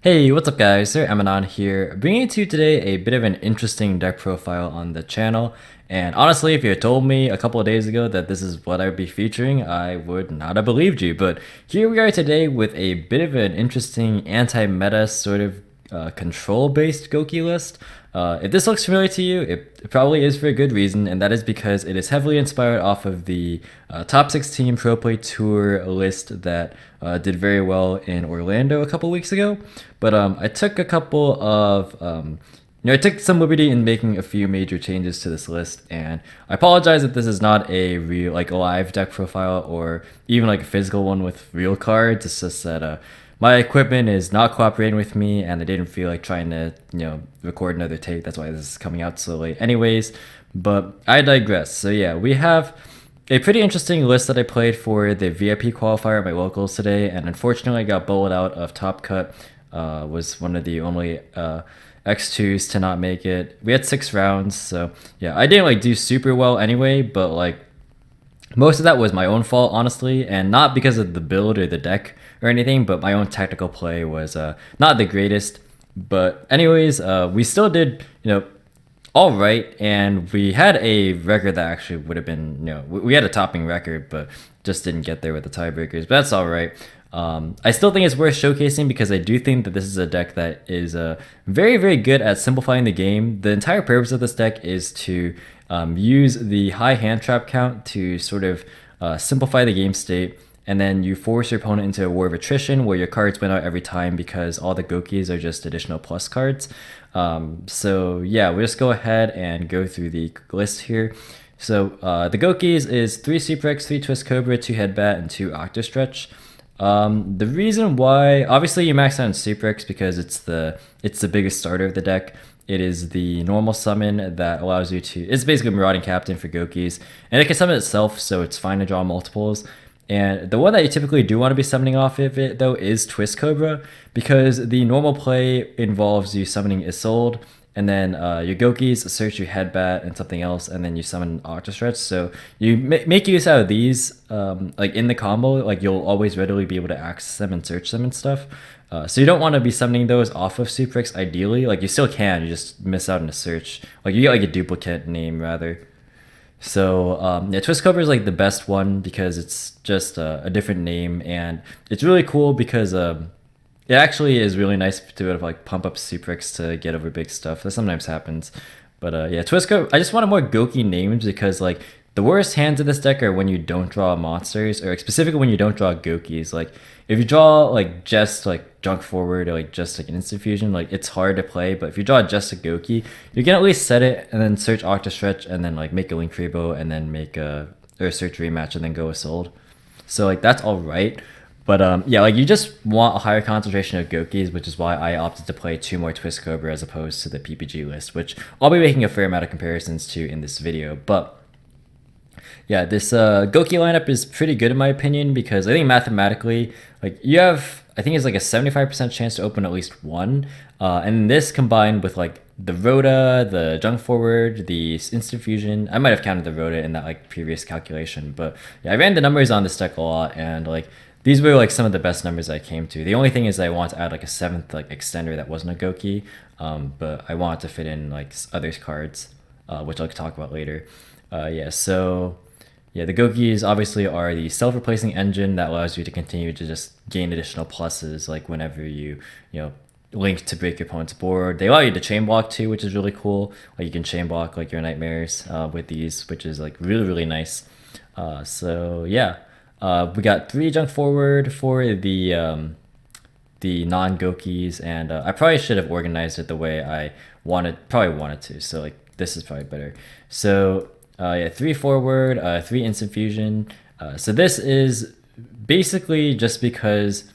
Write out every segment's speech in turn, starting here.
Hey, what's up guys? Sir Emanon here, bringing to you today a bit of an interesting deck profile on the channel. And honestly, if you had told me a couple of days ago that this is what I would be featuring, I would not have believed you. But here we are today with a bit of an interesting anti-meta sort of control-based Gouki list. If this looks familiar to you, it probably is for a good reason, and that is because it is heavily inspired off of the Top 16 Pro Play Tour list that did very well in Orlando a couple weeks ago. But I took a couple of I took some liberty in making a few major changes to this list, and I apologize if this is not a real like live deck profile or even like a physical one with real cards. It's just that my equipment is not cooperating with me, and I didn't feel like trying to record another take. That's why this is coming out so late, anyways. But I digress. So yeah, we have a pretty interesting list that I played for the VIP qualifier at my locals today, and unfortunately I got bowled out of Top Cut. Was one of the only X2s to not make it. We had 6 rounds, so yeah, I didn't like do super well anyway, but like most of that was my own fault, honestly, and not because of the build or the deck or anything, but my own tactical play was not the greatest. But anyways, we still did all right, and we had a record that actually would have been we had a topping record, but just didn't get there with the tiebreakers. But that's all right. I still think it's worth showcasing because I do think that this is a deck that is very, very good at simplifying the game. The entire purpose of this deck is to use the high hand trap count to sort of simplify the game state, and then you force your opponent into a war of attrition where your cards win out every time because all the Gokis are just additional plus cards. So yeah, we'll just go ahead and go through the list here. So the Gokis is 3 Super X, 3 Twist Cobra, 2 Headbat, and 2 Octostretch. The reason why, obviously you max out on Super X because it's the biggest starter of the deck. It is the normal summon that allows you to, it's basically Marauding Captain for Gokis, and it can summon itself, so it's fine to draw multiples. And the one that you typically do want to be summoning off of it though is Twist Cobra, because the normal play involves you summoning Isolde, and then your Gokis search, your Headbat, and something else, and then you summon Octostretch. So you make use out of these, like in the combo, like you'll always readily be able to access them and search them and stuff. So you don't want to be summoning those off of Super X ideally. Like you still can, you just miss out on a search. Like you get like a duplicate name rather. So yeah, Twist Cobra is like the best one because it's just a different name, and it's really cool because it actually is really nice to be able to like pump up Super X to get over big stuff. That sometimes happens. But yeah, Twist Cobra, I just wanted more Gouki names because like the worst hands of this deck are when you don't draw monsters, or like, specifically when you don't draw Gokis. Like if you draw like just like junk forward or like just like an instant fusion, like it's hard to play. But if you draw just a Gouki, you can at least set it and then search Octostretch and then like make a Link Rebo and then make a or search rematch and then go with Sold. So like that's all right. But yeah, like you just want a higher concentration of Gokis, which is why I opted to play 2 more Twist Cobra as opposed to the PPG list, which I'll be making a fair amount of comparisons to in this video. But yeah, this Gouki lineup is pretty good in my opinion because I think mathematically, like you have, I think it's like a 75% chance to open at least one. And this combined with like the Rhoda, the Junk Forward, the Instant Fusion. I might have counted the Rhoda in that like previous calculation, but yeah, I ran the numbers on this deck a lot, and like these were like some of the best numbers I came to. The only thing is I want to add like a 7th like extender that wasn't a Gouki, but I wanted to fit in like other cards, which I'll talk about later. Yeah, so yeah, the Gokis obviously are the self-replacing engine that allows you to continue to just gain additional pluses, like whenever you link to break your opponent's board. They allow you to chain block too, which is really cool. Like you can chain block like your nightmares with these, which is like really, really nice. So yeah, we got 3 junk forward for the non-Gokis, and I probably should have organized it the way I probably wanted to. So like this is probably better. So yeah, 3 forward, 3 instant fusion. So this is basically just because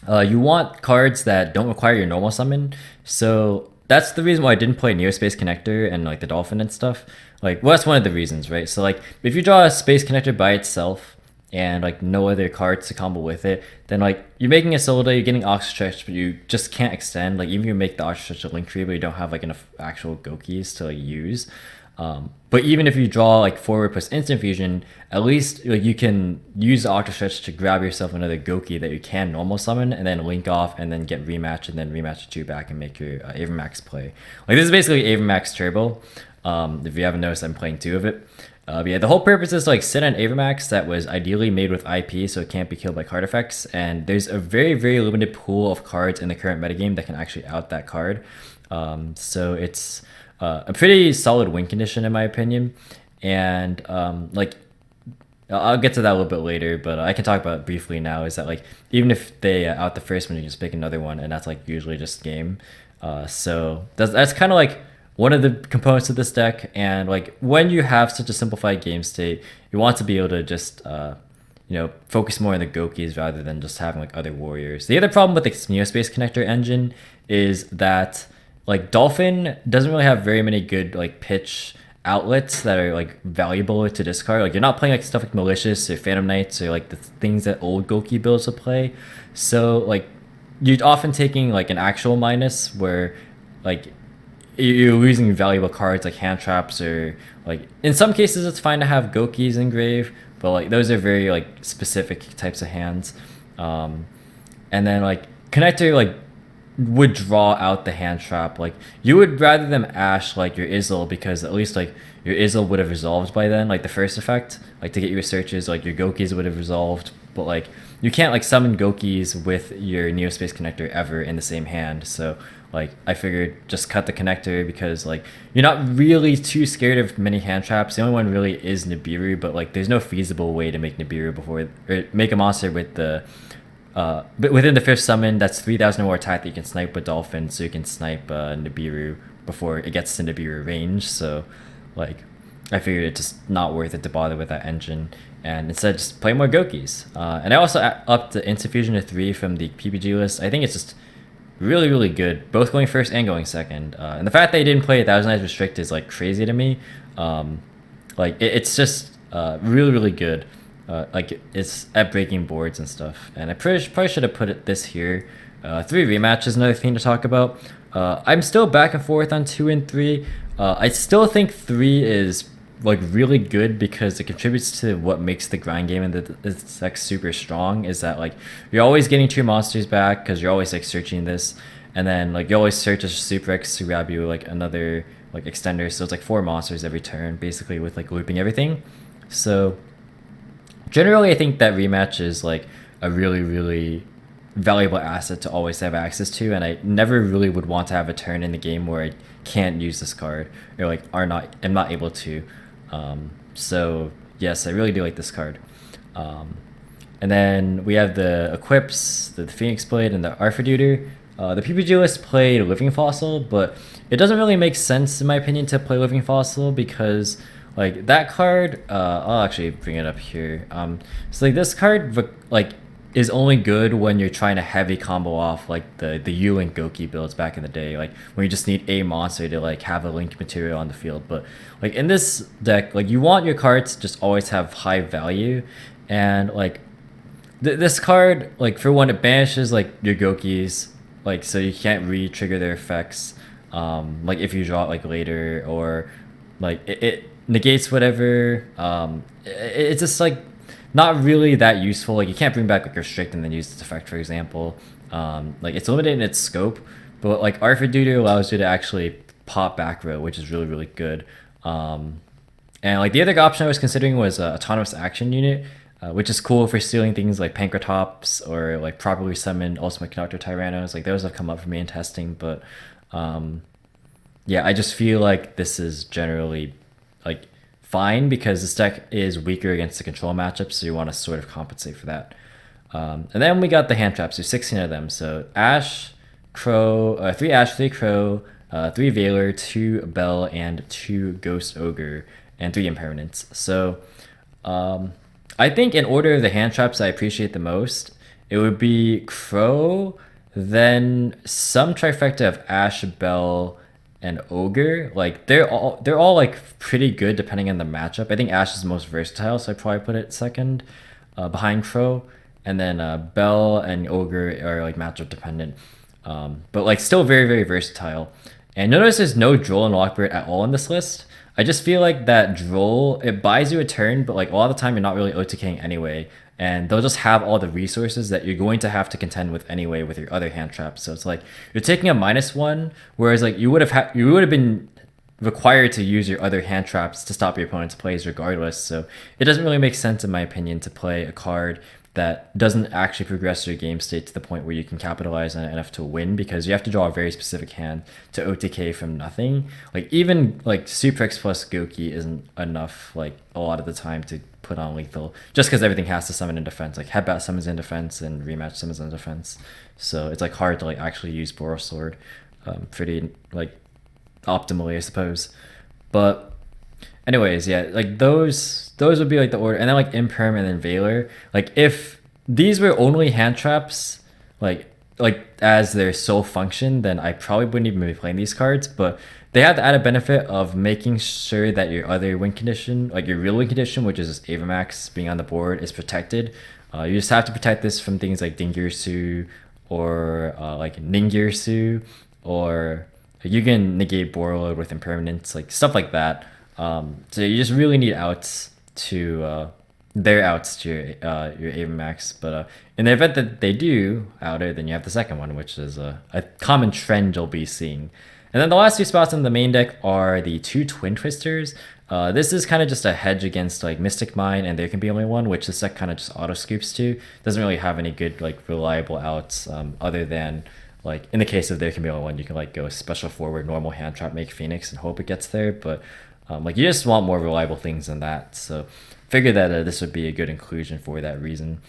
you want cards that don't require your normal summon. So that's the reason why I didn't play Neo Space Connector and like the Dolphin and stuff. Like, well, that's one of the reasons, right? So like, if you draw a Space Connector by itself and like no other cards to combo with it, then like you're making a Soda, you're getting Ox Stretch, but you just can't extend. Like even if you make the Ox Stretch a link tree, but you don't have like enough actual Gokis to like use. But even if you draw like forward plus instant fusion, at least like you can use the Octo Stretch to grab yourself another Goki that you can normal summon and then link off and then get rematch and then rematch the two back and make your Avermax play. Like this is basically Avermax Turbo. If you haven't noticed, I'm playing two of it. But yeah, the whole purpose is to like sit on Avermax that was ideally made with IP, so it can't be killed by card effects. And there's a very, very limited pool of cards in the current metagame that can actually out that card. So it's a pretty solid win condition in my opinion. And like I'll get to that a little bit later, but I can talk about it briefly now. Is that like even if they out the first one, you just pick another one, and that's like usually just game. So that's kind of like one of the components of this deck. And like when you have such a simplified game state, you want to be able to just focus more on the Gokis rather than just having like other warriors. The other problem with the Neospace Connector engine is that like Dolphin doesn't really have very many good like pitch outlets that are like valuable to discard. Like you're not playing like stuff like Malicious or Phantom Knights or like the things that old Gouki builds will play. So like you're often taking like an actual minus where like you're losing valuable cards like hand traps, or like in some cases it's fine to have Gokis in grave, but like those are very like specific types of hands. And then like Connector like would draw out the hand trap. Like you would rather them Ash like your Izzle, because at least like your Izzle would have resolved by then, like the first effect, like to get your searches, like your Gokis would have resolved. But like you can't like summon Gokis with your Neospace Connector ever in the same hand. So like I figured just cut the connector, because like you're not really too scared of many hand traps. The only one really is Nibiru, but like there's no feasible way to make Nibiru before, or make a monster with the but within the fifth summon that's 3,000 or more attack that you can snipe with Dolphin, so you can snipe Nibiru before it gets to Nibiru range. So like I figured it's just not worth it to bother with that engine, and instead just play more Gokis. And I also upped the Instant Fusion to 3 from the PPG list. I think it's just really, really good, both going first and going second. And the fact that they didn't play 1,000 Eyes Restrict is like crazy to me. Like it's just really, really good. Like it's at breaking boards and stuff. And I probably should have put this here. 3 rematch is another thing to talk about. I'm still back and forth on 2 and 3. I still think 3 is like really good because it contributes to what makes the grind game and this deck super strong. Is that like you're always getting 2 monsters back because you're always like searching this, and then like you always search as Super X to grab you like another like extender. So it's like 4 monsters every turn basically, with like looping everything. So generally I think that rematch is like a really, really valuable asset to always have access to, and I never really would want to have a turn in the game where I can't use this card, or like am not able to. So yes, I really do like this card. And then we have the equips, the Phoenix Blade, and the Arthur. The PPG list played Living Fossil, but it doesn't really make sense in my opinion to play Living Fossil, because like that card, I'll actually bring it up here. So like this card like is only good when you're trying to heavy combo off like the U-Link Gouki builds back in the day, like when you just need a monster to like have a link material on the field. But like in this deck, like you want your cards to just always have high value, and like this card, like for one, it banishes like your Gokis, like so you can't re-trigger their effects, like if you draw it like later, or like it negates whatever. It's just like not really that useful. Like you can't bring back like Restrict and then use its effect, for example. Like it's limited in its scope, but like Arthur allows you to actually pop back row, which is really, really good. And like the other option I was considering was Autonomous Action Unit, which is cool for stealing things like Pankratops or like properly summoned Ultimate Conductor Tyrannos. Like those have come up for me in testing, but yeah, I just feel like this is generally like fine because this deck is weaker against the control matchups, so you want to sort of compensate for that. And then we got the hand traps. There's 16 of them. So Ash, Crow, 3 Ash, 3 Crow, 3 Veiler, 2 Bell, and 2 Ghost Ogre, and 3 Impermanents. So I think in order of the hand traps I appreciate the most, it would be Crow, then some trifecta of Ash, Bell, and Ogre. Like they're all like pretty good depending on the matchup. I think Ash is the most versatile, so I probably put it second. behind Crow, and then Bell and Ogre are like matchup dependent, but like still very very versatile. And notice there's no Droll and Lockbird at all in this list. I just feel like that Droll, it buys you a turn, but like a lot of the time you're not really OTKing anyway. And they'll just have all the resources that you're going to have to contend with anyway with your other hand traps. So it's like you're taking a -1, whereas like you would have been required to use your other hand traps to stop your opponent's plays regardless. So it doesn't really make sense in my opinion to play a card that doesn't actually progress your game state to the point where you can capitalize on it enough to win, because you have to draw a very specific hand to OTK from nothing. Like even like Super X plus Gouki isn't enough like a lot of the time to put on lethal, just because everything has to summon in defense. Like Headbat summons in defense and Rematch summons in defense, so it's like hard to like actually use Boral Sword pretty like optimally, I suppose. But anyways, yeah, like those would be like the order. And then like Imperm and then Valor. Like if these were only hand traps, like as their sole function, then I probably wouldn't even be playing these cards. But they have the added benefit of making sure that your other win condition, like your real win condition, which is Avamax being on the board, is protected. You just have to protect this from things like Dingirsu or like Ningirsu, or you can negate Borreload with Impermanence, like stuff like that. So you just really need outs to their outs to your Avamax. But in the event that they do outer, then you have the second one, which is a common trend you'll be seeing. And then the last two spots in the main deck are the two Twin Twisters. This is kind of just a hedge against like Mystic Mine and There Can Be Only One, which this deck kind of just auto scoops to. Doesn't really have any good like reliable outs other than like in the case of There Can Be Only One, you can like go special forward, normal hand trap, make Phoenix, and hope it gets there. But like you just want more reliable things than that. So figure that this would be a good inclusion for that reason.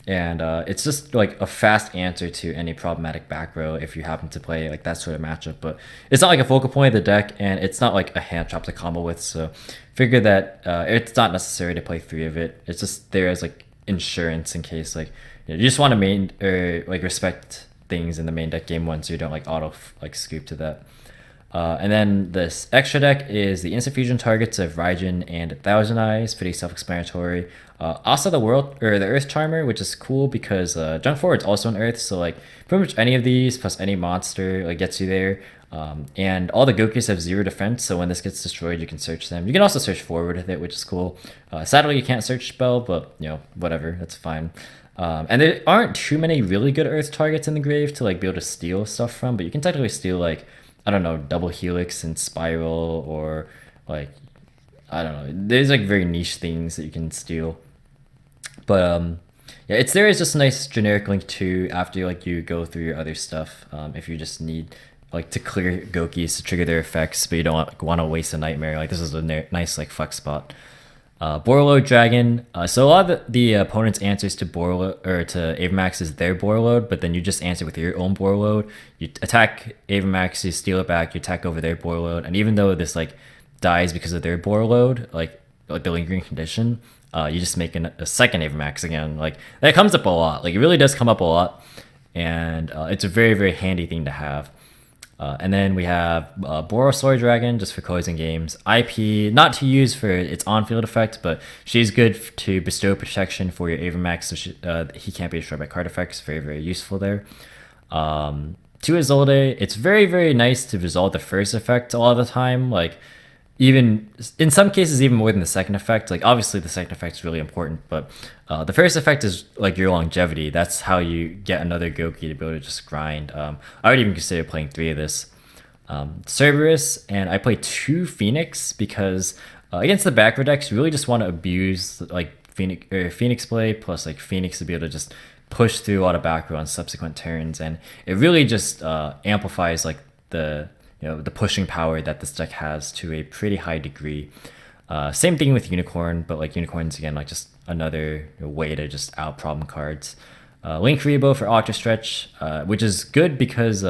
And it's just like a fast answer to any problematic back row if you happen to play like that sort of matchup. But it's not like a focal point of the deck, and it's not like a hand trap to combo with. So figure that it's not necessary to play 3 of it. It's just there as like insurance in case like you just want to main or like respect things in the main deck game 1, so you don't like auto like scoop to that. And then this extra deck is the instant fusion targets of Raijin and Thousand Eyes, pretty self-explanatory. Also the world or the Earth Charmer, which is cool because Junk Forward's also an Earth, so like pretty much any of these plus any monster like gets you there. And all the Gokis have 0 defense, so when this gets destroyed, you can search them. You can also search forward with it, which is cool. Sadly, you can't search spell, but you know, whatever, that's fine. And there aren't too many really good Earth targets in the grave to like be able to steal stuff from, but you can technically steal like, I don't know, Double Helix and Spiral, or like, I don't know. There's like very niche things that you can steal. But yeah, it's there as just a nice generic link to after like you go through your other stuff. If you just need like to clear Gokis to trigger their effects, but you don't want to waste a nightmare. Like this is a nice like fuck spot. Borreload Dragon. So a lot of the opponent's answers to Borreload or to Avamax is their Borreload, but then you just answer with your own Borreload. You attack Avamax, you steal it back, you attack over their Borreload, and even though this like dies because of their Borreload, like the lingering condition, you just make a second Avamax again. Like that comes up a lot. Like it really does come up a lot, and it's a very very handy thing to have. And then we have Borosaur Dragon, just for closing games. IP, not to use for its on-field effect, but she's good to bestow protection for your Avamax, so he can't be destroyed by card effects. Very, very useful there. To Isolde, it's very, very nice to resolve the first effect a lot of the time. Like, even in some cases even more than the second effect. Like obviously the second effect is really important, but the first effect is like your longevity. That's how you get another Gouki to be able to just grind. I would even consider playing 3 of this. Cerberus, and I play 2 Phoenix because against the back row decks you really just want to abuse like Phoenix play plus like Phoenix to be able to just push through a lot of back row on subsequent turns, and it really just amplifies like the pushing power that this deck has to a pretty high degree. Same thing with Unicorn, but like Unicorn's again like just another way to just out problem cards. Link Rebo for Octa Stretch, which is good because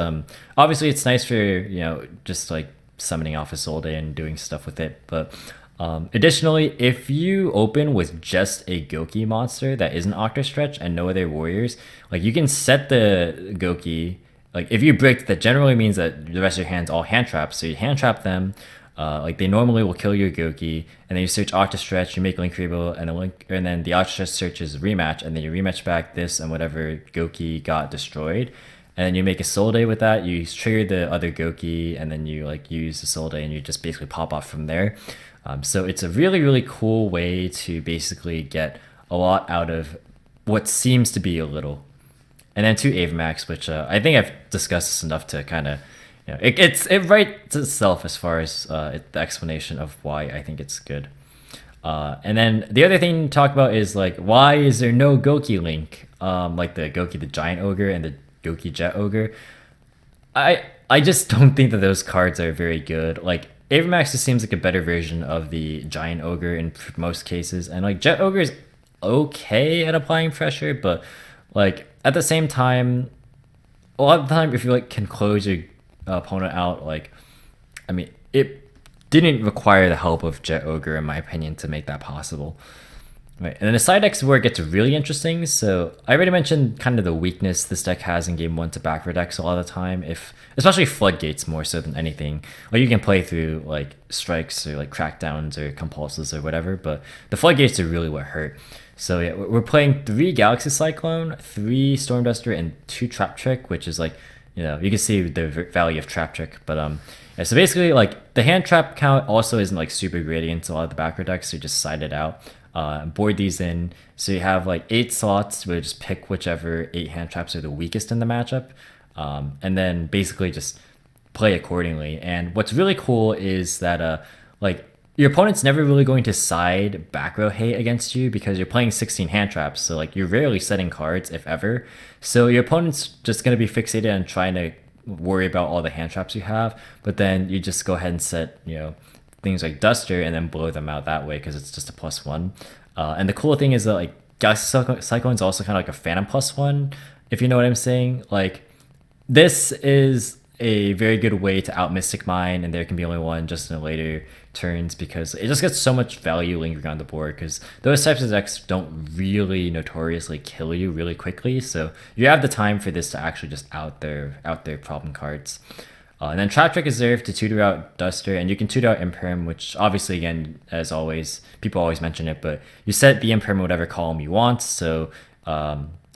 obviously it's nice for just like summoning off Isolde and doing stuff with it. But additionally, if you open with just a Gouki monster that isn't Octa Stretch and no other warriors, like you can set the Gouki. Like if you brick, that generally means that the rest of your hand's all hand traps, so you hand trap them. Like they normally will kill your Gouki, and then you search Octastretch, you make Link Reable, and then the Octastretch searches rematch, and then you rematch back this and whatever Gouki got destroyed, and then you make a Soul Day with that. You trigger the other Gouki, and then you like use the Soul Day, and you just basically pop off from there. So it's a really cool way to basically get a lot out of what seems to be a little. And then two Avamax, which I think I've discussed this enough to kind of, it writes itself as far as the explanation of why I think it's good. And then the other thing to talk about is like, why is there no Gouki Link? Like the Gouki the Giant Ogre and the Gouki Jet Ogre. I just don't think that those cards are very good. Like Avamax just seems like a better version of the Giant Ogre in most cases, and like Jet Ogre is okay at applying pressure, but like at the same time, a lot of the time if you like can close your opponent out, like I mean it didn't require the help of Jet Ogre in my opinion to make that possible. Right, and then the side decks where it gets really interesting. So I already mentioned kind of the weakness this deck has in game one to backrow decks a lot of the time, if especially floodgates more so than anything. Like you can play through like strikes or like crackdowns or compulses or whatever, but the floodgates are really what hurt. So yeah, we're playing 3 Galaxy Cyclone, 3 Storm Duster, and 2 Trap Trick, which is like, you can see the value of Trap Trick, but yeah, so basically like the hand trap count also isn't like super great against a lot of the backrow decks, so you just side it out. Board these in, so you have like 8 slots where you just pick whichever 8 hand traps are the weakest in the matchup, and then basically just play accordingly. And what's really cool is that like your opponent's never really going to side back row hate against you because you're playing 16 hand traps, so like you're rarely setting cards if ever. So your opponent's just going to be fixated on trying to worry about all the hand traps you have, but then you just go ahead and set things like Duster and then blow them out that way because it's just a +1. And the cool thing is that like Galaxy Cyclone is also kind of like a Phantom +1, if you know what I'm saying. Like this is a very good way to out Mystic Mine, and there can be only one just in the later turns because it just gets so much value lingering on the board because those types of decks don't really notoriously kill you really quickly. So you have the time for this to actually just out their problem cards. And then Trap Trick is there to tutor out Duster, and you can tutor out Imperm, which obviously, again, as always, people always mention it, but you set the Imperm in whatever column you want. So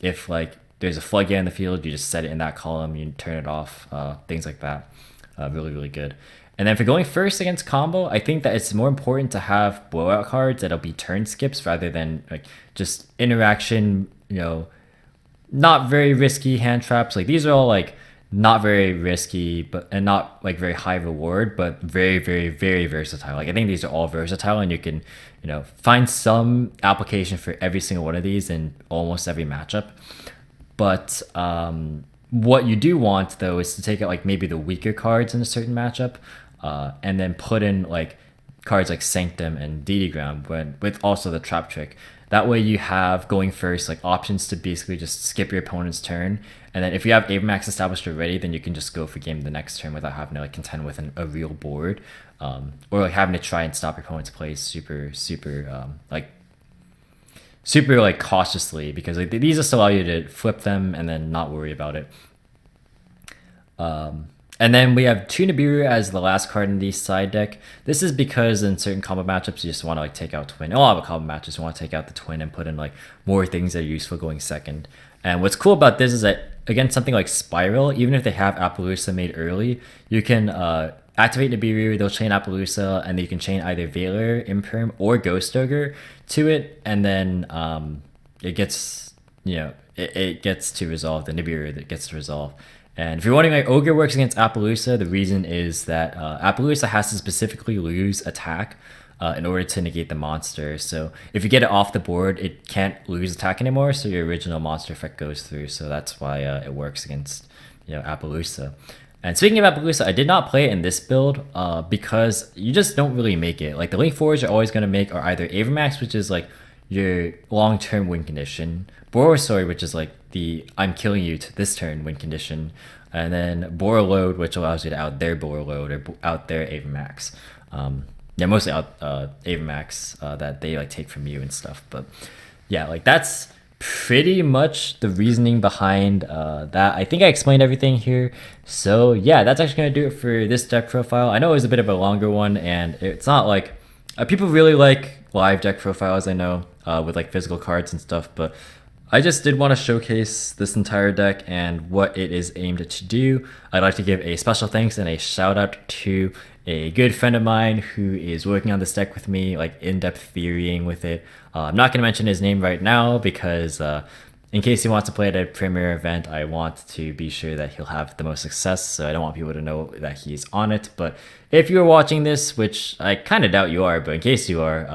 if like there's a Floodgate in the field, you just set it in that column, you turn it off, things like that. Really good. And then for going first against combo, I think that it's more important to have blowout cards that'll be turn skips rather than like just interaction, not very risky hand traps. Like these are all like not very risky, and not like very high reward, but very versatile. Like I think these are all versatile, and you can, find some application for every single one of these in almost every matchup. But what you do want though is to take out like maybe the weaker cards in a certain matchup, and then put in like cards like Sanctum and Ground with also the Trap Trick. That way you have going first like options to basically just skip your opponent's turn, and then if you have Avamax established already, then you can just go for game the next turn without having to like contend with a real board, or like having to try and stop your opponent's plays super like cautiously, because like these just allow you to flip them and then not worry about it. And then we have 2 Nibiru as the last card in the side deck. This is because in certain combo matchups, you just want to like take out Twin. In a lot of combo matches, you want to take out the Twin and put in like more things that are useful going second. And what's cool about this is that, again, something like Spiral, even if they have Appaloosa made early, you can activate Nibiru, they'll chain Appaloosa, and you can chain either Veiler, Imperm, or Ghost Ogre to it, and then it gets, it gets to resolve, the Nibiru that gets to resolve. And if you're wondering why Ogre works against Appaloosa, the reason is that Appaloosa has to specifically lose attack in order to negate the monster. So if you get it off the board, it can't lose attack anymore, so your original monster effect goes through. So that's why it works against Appaloosa. And speaking of Appaloosa, I did not play it in this build because you just don't really make it. Like the Link 4s you're always going to make are either Avamax, which is like your long-term win condition, Borosaur, which is like the I'm killing you to this turn win condition, and then Borreload, which allows you to out their Borreload or out their Avamax. Mostly out Avamax that they like take from you and stuff. But yeah, like that's pretty much the reasoning behind that. I think I explained everything here. So yeah, that's actually gonna do it for this deck profile. I know it was a bit of a longer one, and it's not like people really like live deck profiles. I know with like physical cards and stuff, but I just did want to showcase this entire deck and what it is aimed to do. I'd like to give a special thanks and a shout out to a good friend of mine who is working on this deck with me, like in-depth theorying with it. I'm not going to mention his name right now because in case he wants to play at a premiere event, I want to be sure that he'll have the most success, so I don't want people to know that he's on it. But if you're watching this, which I kind of doubt you are, but in case you are,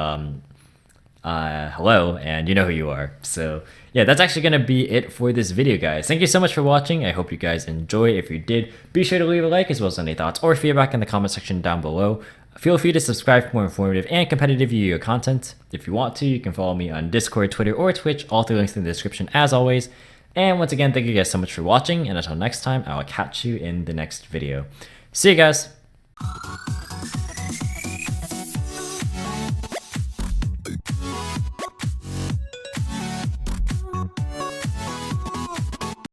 hello, and you know who you are. So yeah, that's actually gonna be it for this video, guys. Thank you so much for watching. I hope you guys enjoy. If you did, be sure to leave a like as well as any thoughts or feedback in the comment section down below. Feel free to subscribe for more informative and competitive Yu-Gi-Oh content. If you want to, you can follow me on Discord, Twitter, or Twitch, all through links in the description as always. And once again, thank you guys so much for watching, and until next time, I will catch you in the next video. See you guys!